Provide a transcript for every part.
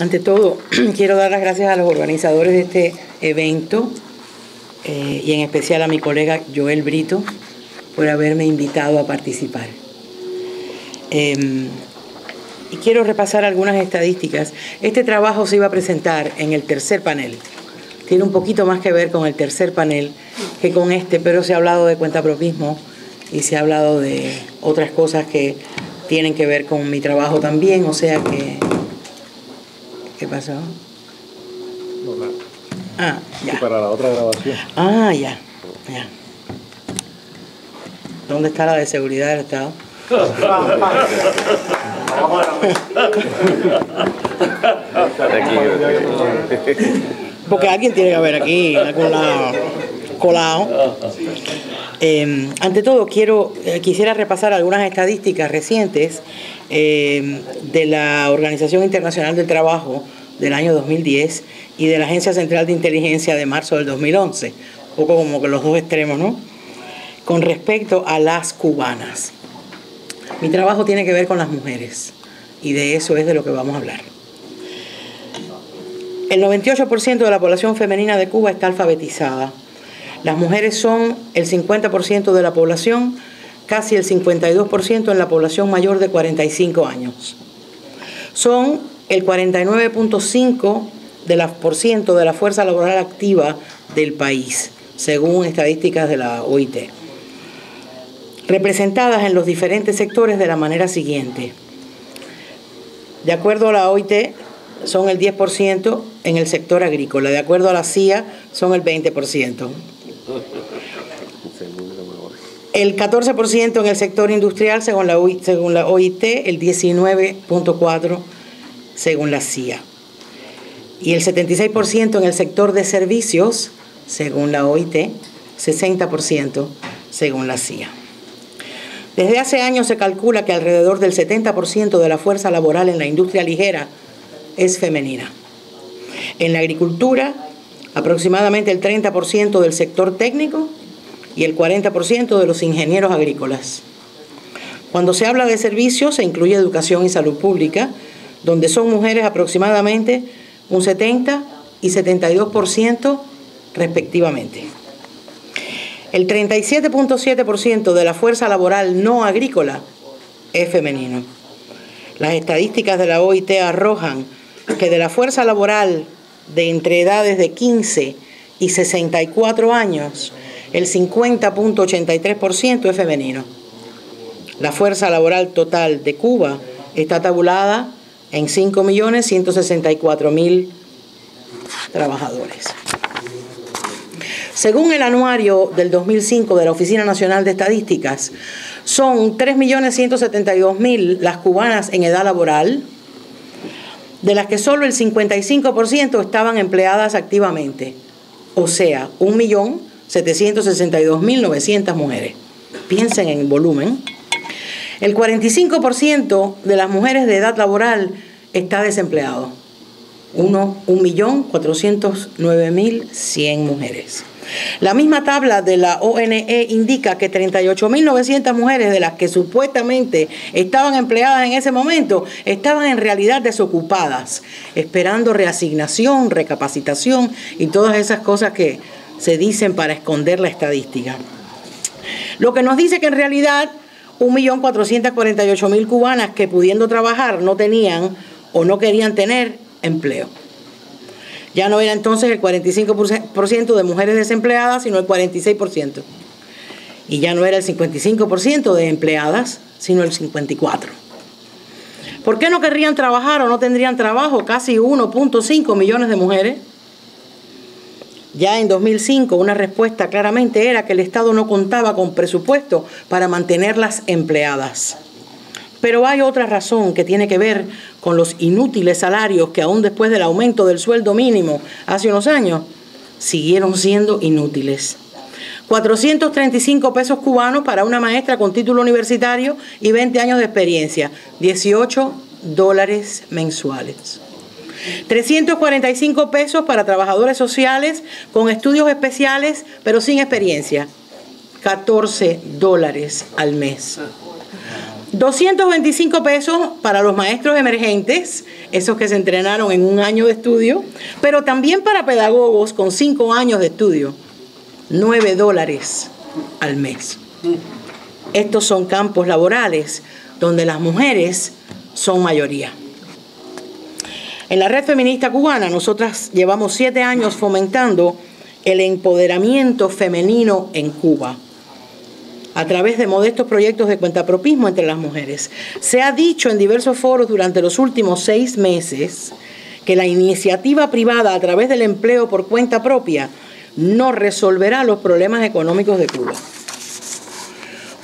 Ante todo, quiero dar las gracias a los organizadores de este evento y en especial a mi colega Joel Brito por haberme invitado a participar. Y quiero repasar algunas estadísticas. Este trabajo se iba a presentar en el tercer panel. Tiene un poquito más que ver con el tercer panel que con este, pero se ha hablado de cuentapropismo y se ha hablado de otras cosas que tienen que ver con mi trabajo también, o sea que... ¿Qué pasó? Ah, ya. Para la otra grabación. Ah, ya. ¿Dónde está la de seguridad del Estado? Porque alguien tiene que haber aquí, en algún lado, colado. Ante todo, quisiera repasar algunas estadísticas recientes de la Organización Internacional del Trabajo del año 2010 y de la Agencia Central de Inteligencia de marzo del 2011, un poco como que los dos extremos, ¿no? Con respecto a las cubanas. Mi trabajo tiene que ver con las mujeres y de eso es de lo que vamos a hablar. El 98% de la población femenina de Cuba está alfabetizada. Las mujeres son el 50% de la población, casi el 52% en la población mayor de 45 años. Son el 49.5% de la fuerza laboral activa del país, según estadísticas de la OIT, representadas en los diferentes sectores de la manera siguiente. De acuerdo a la OIT, son el 10% en el sector agrícola. De acuerdo a la CIA, son el 20%. El 14% en el sector industrial, según la OIT, el 19.4% según la CIA. Y el 76% en el sector de servicios, según la OIT, 60% según la CIA. Desde hace años se calcula que alrededor del 70% de la fuerza laboral en la industria ligera es femenina. En la agricultura, aproximadamente el 30% del sector técnico y el 40% de los ingenieros agrícolas. Cuando se habla de servicios, se incluye educación y salud pública, donde son mujeres aproximadamente un 70 y 72% respectivamente. El 37.7% de la fuerza laboral no agrícola es femenino. Las estadísticas de la OIT arrojan que de la fuerza laboral de entre edades de 15 y 64 años, el 50.83% es femenino. La fuerza laboral total de Cuba está tabulada en 5.164.000 trabajadores. Según el anuario del 2005 de la Oficina Nacional de Estadísticas, son 3.172.000 las cubanas en edad laboral, de las que solo el 55% estaban empleadas activamente, o sea, 1.762.900 mujeres. Piensen en volumen. El 45% de las mujeres de edad laboral está desempleado. 1.409.100 mujeres. La misma tabla de la ONE indica que 38.900 mujeres de las que supuestamente estaban empleadas en ese momento estaban en realidad desocupadas, esperando reasignación, recapacitación y todas esas cosas que se dicen para esconder la estadística. Lo que nos dice que en realidad 1.448.000 cubanas que pudiendo trabajar no tenían o no querían tener empleo. Ya no era entonces el 45% de mujeres desempleadas, sino el 46%. Y ya no era el 55% de empleadas, sino el 54%. ¿Por qué no querrían trabajar o no tendrían trabajo casi 1.5 millones de mujeres? Ya en 2005 una respuesta claramente era que el Estado no contaba con presupuesto para mantenerlas empleadas. Pero hay otra razón que tiene que ver con los inútiles salarios que aún después del aumento del sueldo mínimo hace unos años siguieron siendo inútiles. 435 pesos cubanos para una maestra con título universitario y 20 años de experiencia, $18 mensuales. 345 pesos para trabajadores sociales con estudios especiales pero sin experiencia, $14 al mes. 225 pesos para los maestros emergentes, esos que se entrenaron en un año de estudio, pero también para pedagogos con 5 años de estudio, $9 al mes. Estos son campos laborales donde las mujeres son mayoría. En la Red Feminista Cubana, nosotras llevamos 7 años fomentando el empoderamiento femenino en Cuba, a través de modestos proyectos de cuentapropismo entre las mujeres. Se ha dicho en diversos foros durante los últimos 6 meses que la iniciativa privada a través del empleo por cuenta propia no resolverá los problemas económicos de Cuba.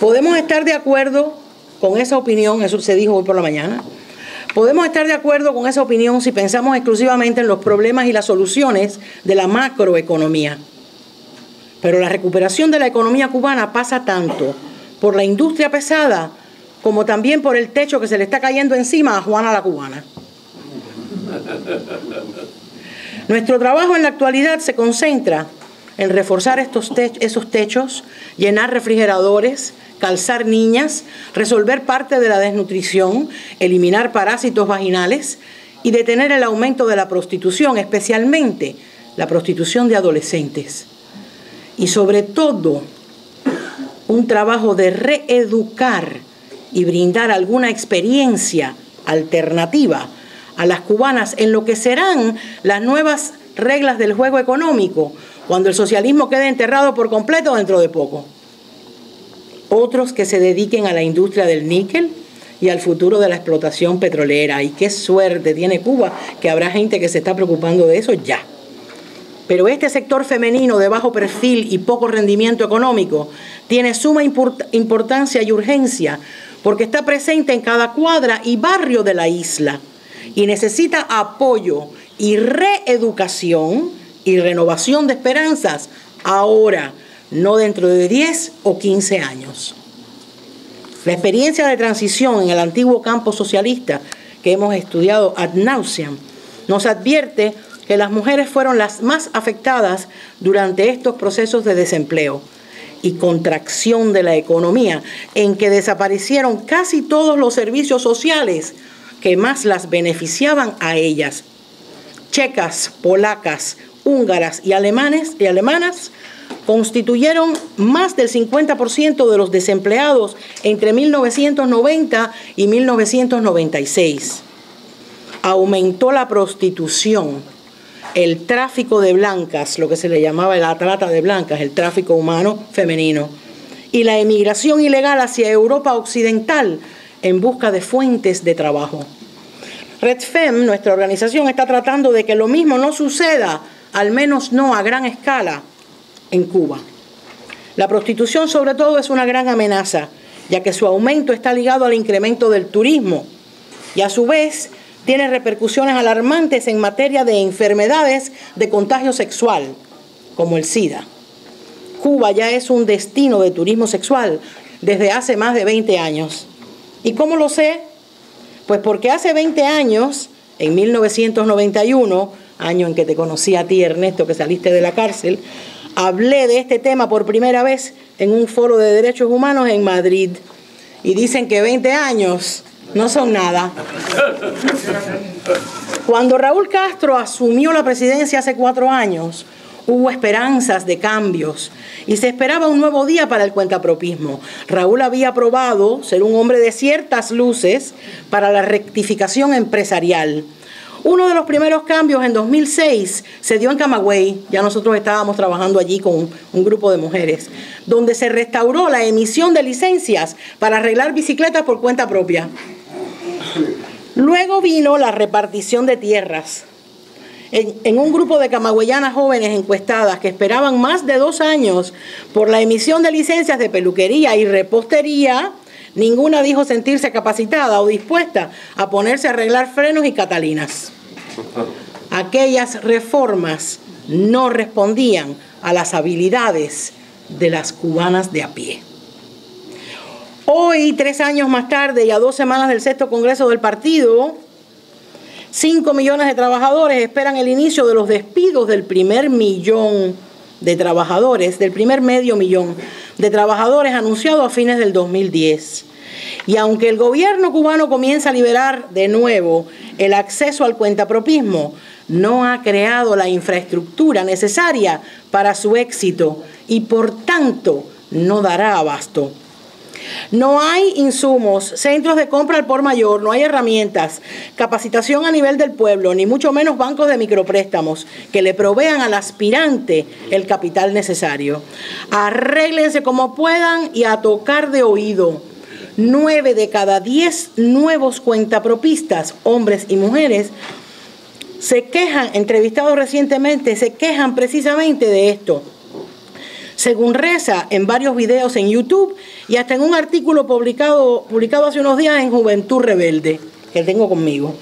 Podemos estar de acuerdo con esa opinión, eso se dijo hoy por la mañana. Podemos estar de acuerdo con esa opinión si pensamos exclusivamente en los problemas y las soluciones de la macroeconomía. Pero la recuperación de la economía cubana pasa tanto por la industria pesada como también por el techo que se le está cayendo encima a Juana la Cubana. Nuestro trabajo en la actualidad se concentra en reforzar esos techos, llenar refrigeradores, calzar niñas, resolver parte de la desnutrición, eliminar parásitos vaginales y detener el aumento de la prostitución, especialmente la prostitución de adolescentes. Y sobre todo, un trabajo de reeducar y brindar alguna experiencia alternativa a las cubanas en lo que serán las nuevas reglas del juego económico cuando el socialismo quede enterrado por completo dentro de poco. Otros que se dediquen a la industria del níquel y al futuro de la explotación petrolera. Y qué suerte tiene Cuba que habrá gente que se está preocupando de eso ya. Pero este sector femenino de bajo perfil y poco rendimiento económico tiene suma importancia y urgencia porque está presente en cada cuadra y barrio de la isla y necesita apoyo y reeducación y renovación de esperanzas ahora, no dentro de 10 o 15 años. La experiencia de transición en el antiguo campo socialista que hemos estudiado ad nauseam nos advierte que las mujeres fueron las más afectadas durante estos procesos de desempleo y contracción de la economía, en que desaparecieron casi todos los servicios sociales que más las beneficiaban a ellas. Checas, polacas, húngaras y alemanas constituyeron más del 50% de los desempleados entre 1990 y 1996. Aumentó la prostitución, el tráfico de blancas, lo que se le llamaba la trata de blancas, el tráfico humano femenino, y la emigración ilegal hacia Europa Occidental en busca de fuentes de trabajo. Redfem, nuestra organización, está tratando de que lo mismo no suceda, al menos no a gran escala, en Cuba. La prostitución, sobre todo, es una gran amenaza, ya que su aumento está ligado al incremento del turismo y, a su vez, tiene repercusiones alarmantes en materia de enfermedades de contagio sexual, como el SIDA. Cuba ya es un destino de turismo sexual desde hace más de 20 años. ¿Y cómo lo sé? Pues porque hace 20 años, en 1991, año en que te conocí a ti, Ernesto, que saliste de la cárcel, hablé de este tema por primera vez en un foro de derechos humanos en Madrid. Y dicen que 20 años no son nada. Cuando Raúl Castro asumió la presidencia hace 4 años, hubo esperanzas de cambios y se esperaba un nuevo día para el cuentapropismo. Raúl había probado ser un hombre de ciertas luces para la rectificación empresarial. Uno de los primeros cambios en 2006 se dio en Camagüey, ya nosotros estábamos trabajando allí con un grupo de mujeres, donde se restauró la emisión de licencias para arreglar bicicletas por cuenta propia. Luego vino la repartición de tierras. En un grupo de camagüeyanas jóvenes encuestadas que esperaban más de 2 años por la emisión de licencias de peluquería y repostería, ninguna dijo sentirse capacitada o dispuesta a ponerse a arreglar frenos y catalinas. Aquellas reformas no respondían a las habilidades de las cubanas de a pie. Hoy, 3 años más tarde y a 2 semanas del 6º Congreso del Partido, 5 millones de trabajadores esperan el inicio de los despidos del primer millón de trabajadores, del primer medio millón de trabajadores anunciado a fines del 2010. Y aunque el gobierno cubano comienza a liberar de nuevo el acceso al cuentapropismo, no ha creado la infraestructura necesaria para su éxito y por tanto no dará abasto. No hay insumos, centros de compra al por mayor, no hay herramientas, capacitación a nivel del pueblo, ni mucho menos bancos de micropréstamos que le provean al aspirante el capital necesario. Arréglense como puedan y a tocar de oído. 9 de cada 10 nuevos cuentapropistas, hombres y mujeres, se quejan, entrevistados recientemente, se quejan precisamente de esto. Según reza en varios videos en YouTube y hasta en un artículo publicado hace unos días en Juventud Rebelde, que tengo conmigo.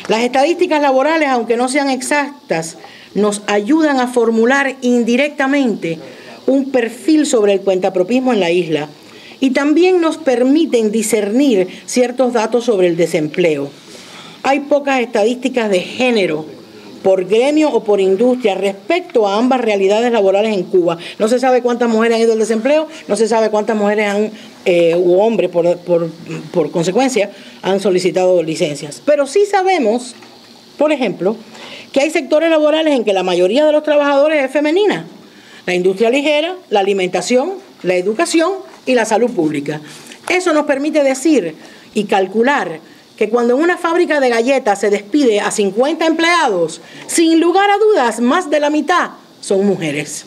Las estadísticas laborales, aunque no sean exactas, nos ayudan a formular indirectamente un perfil sobre el cuentapropismo en la isla y también nos permiten discernir ciertos datos sobre el desempleo. Hay pocas estadísticas de género por gremio o por industria respecto a ambas realidades laborales en Cuba. No se sabe cuántas mujeres han ido al desempleo, no se sabe cuántas mujeres u hombres por consecuencia han solicitado licencias. Pero sí sabemos, por ejemplo, que hay sectores laborales en que la mayoría de los trabajadores es femenina. La industria ligera, la alimentación, la educación y la salud pública. Eso nos permite decir y calcular que cuando en una fábrica de galletas se despide a 50 empleados, sin lugar a dudas, más de la mitad son mujeres.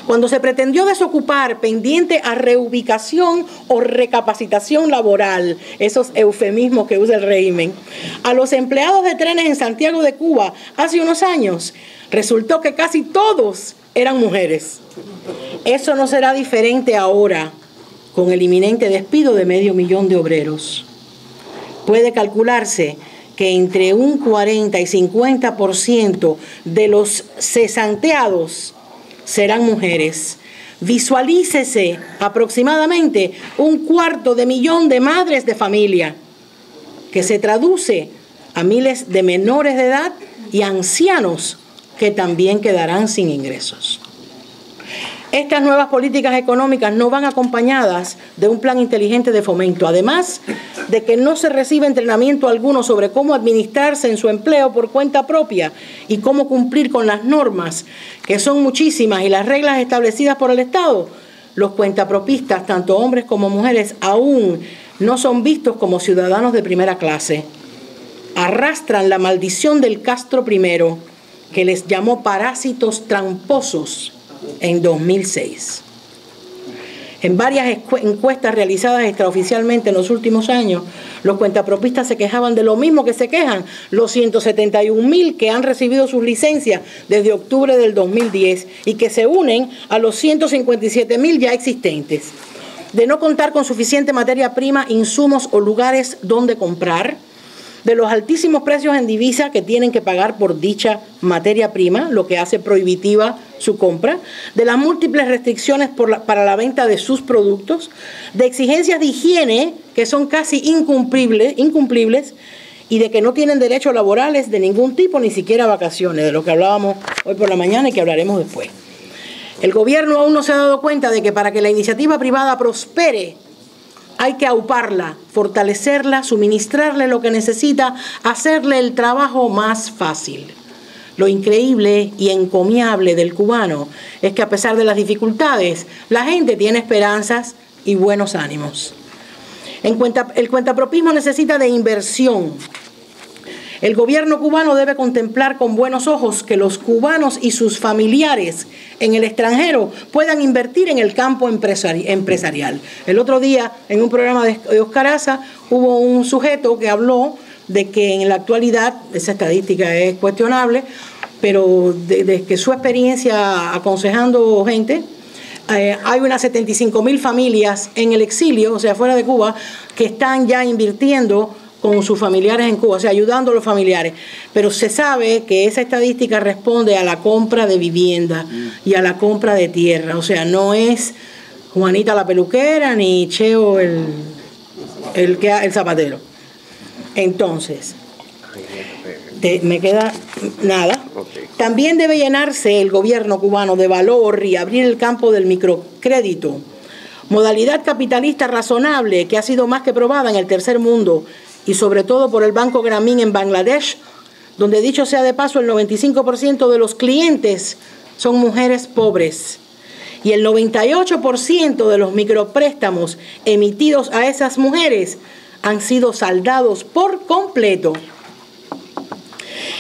Cuando se pretendió desocupar pendiente a reubicación o recapacitación laboral, esos eufemismos que usa el régimen, a los empleados de trenes en Santiago de Cuba hace unos años, resultó que casi todos eran mujeres. Eso no será diferente ahora con el inminente despido de 500.000 de obreros. Puede calcularse que entre un 40 y 50% de los cesanteados serán mujeres. Visualícese aproximadamente 250.000 de madres de familia, que se traduce a miles de menores de edad y ancianos que también quedarán sin ingresos. Estas nuevas políticas económicas no van acompañadas de un plan inteligente de fomento, además de que no se recibe entrenamiento alguno sobre cómo administrarse en su empleo por cuenta propia y cómo cumplir con las normas, que son muchísimas, y las reglas establecidas por el Estado. Los cuentapropistas, tanto hombres como mujeres, aún no son vistos como ciudadanos de primera clase. Arrastran la maldición del Castro I, que les llamó parásitos tramposos en 2006. En varias encuestas realizadas extraoficialmente en los últimos años, los cuentapropistas se quejaban de lo mismo que se quejan los 171.000 que han recibido sus licencias desde octubre del 2010 y que se unen a los 157.000 ya existentes, de no contar con suficiente materia prima, insumos o lugares donde comprar, de los altísimos precios en divisa que tienen que pagar por dicha materia prima, lo que hace prohibitiva su compra, de las múltiples restricciones para la venta de sus productos, de exigencias de higiene que son casi incumplibles y de que no tienen derechos laborales de ningún tipo, ni siquiera vacaciones, de lo que hablábamos hoy por la mañana y que hablaremos después. El gobierno aún no se ha dado cuenta de que para que la iniciativa privada prospere, hay que auparla, fortalecerla, suministrarle lo que necesita, hacerle el trabajo más fácil. Lo increíble y encomiable del cubano es que a pesar de las dificultades, la gente tiene esperanzas y buenos ánimos. El cuentapropismo necesita de inversión. El gobierno cubano debe contemplar con buenos ojos que los cubanos y sus familiares en el extranjero puedan invertir en el campo empresarial. El otro día, en un programa de Oscar Aza, hubo un sujeto que habló de que en la actualidad, esa estadística es cuestionable, pero de que su experiencia aconsejando gente, hay unas 75.000 familias en el exilio, o sea, fuera de Cuba, que están ya invirtiendo con sus familiares en Cuba, o sea, ayudando a los familiares. Pero se sabe que esa estadística responde a la compra de vivienda y a la compra de tierra. O sea, no es Juanita la peluquera ni Cheo el zapatero. Entonces, me queda nada. También debe llenarse el gobierno cubano de valor y abrir el campo del microcrédito, modalidad capitalista razonable que ha sido más que probada en el tercer mundo y sobre todo por el Banco Grameen en Bangladesh, donde dicho sea de paso el 95% de los clientes son mujeres pobres y el 98% de los micropréstamos emitidos a esas mujeres han sido saldados por completo.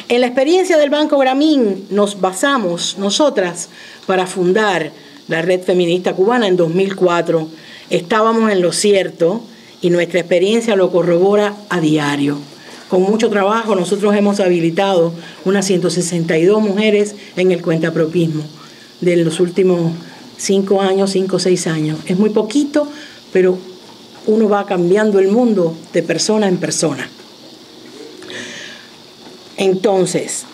En la experiencia del Banco Grameen nos basamos nosotras para fundar la Red Feminista Cubana en 2004. Estábamos en lo cierto y nuestra experiencia lo corrobora a diario. Con mucho trabajo nosotros hemos habilitado unas 162 mujeres en el cuentapropismo de los últimos 5 años, 5 o 6 años. Es muy poquito, pero uno va cambiando el mundo de persona en persona. Entonces,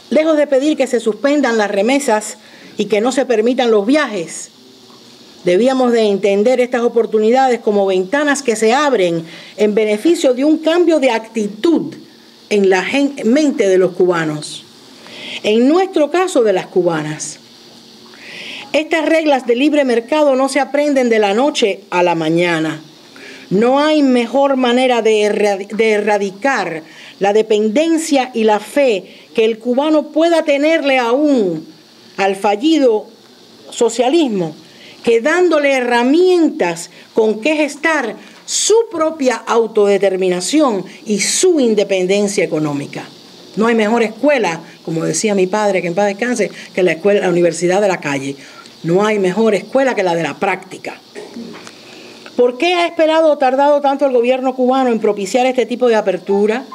lejos de pedir que se suspendan las remesas y que no se permitan los viajes, debíamos de entender estas oportunidades como ventanas que se abren en beneficio de un cambio de actitud en la mente de los cubanos. En nuestro caso, de las cubanas. Estas reglas de libre mercado no se aprenden de la noche a la mañana. No hay mejor manera de erradicar la dependencia y la fe que el cubano pueda tenerle aún al fallido socialismo, que dándole herramientas con que gestar su propia autodeterminación y su independencia económica. No hay mejor escuela, como decía mi padre, que en paz descanse, que la universidad de la calle. No hay mejor escuela que la de la práctica. ¿Por qué ha esperado o tardado tanto el gobierno cubano en propiciar este tipo de apertura?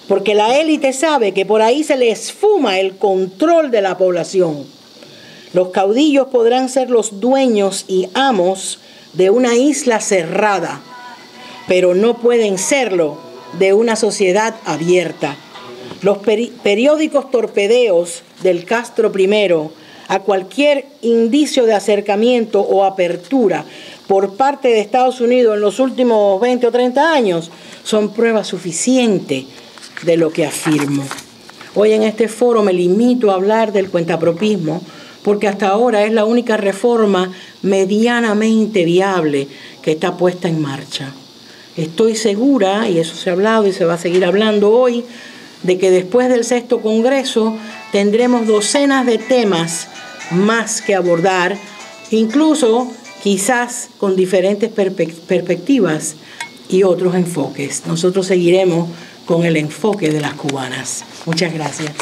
Porque la élite sabe que por ahí se le esfuma el control de la población. Los caudillos podrán ser los dueños y amos de una isla cerrada, pero no pueden serlo de una sociedad abierta. Los periódicos torpedeos del Castro I a cualquier indicio de acercamiento o apertura por parte de Estados Unidos en los últimos 20 o 30 años son prueba suficiente de lo que afirmo. Hoy en este foro me limito a hablar del cuentapropismo porque hasta ahora es la única reforma medianamente viable que está puesta en marcha. Estoy segura, y eso se ha hablado y se va a seguir hablando hoy, de que después del 6º Congreso tendremos docenas de temas más que abordar, incluso quizás con diferentes perspectivas y otros enfoques. Nosotros seguiremos con el enfoque de las cubanas. Muchas gracias.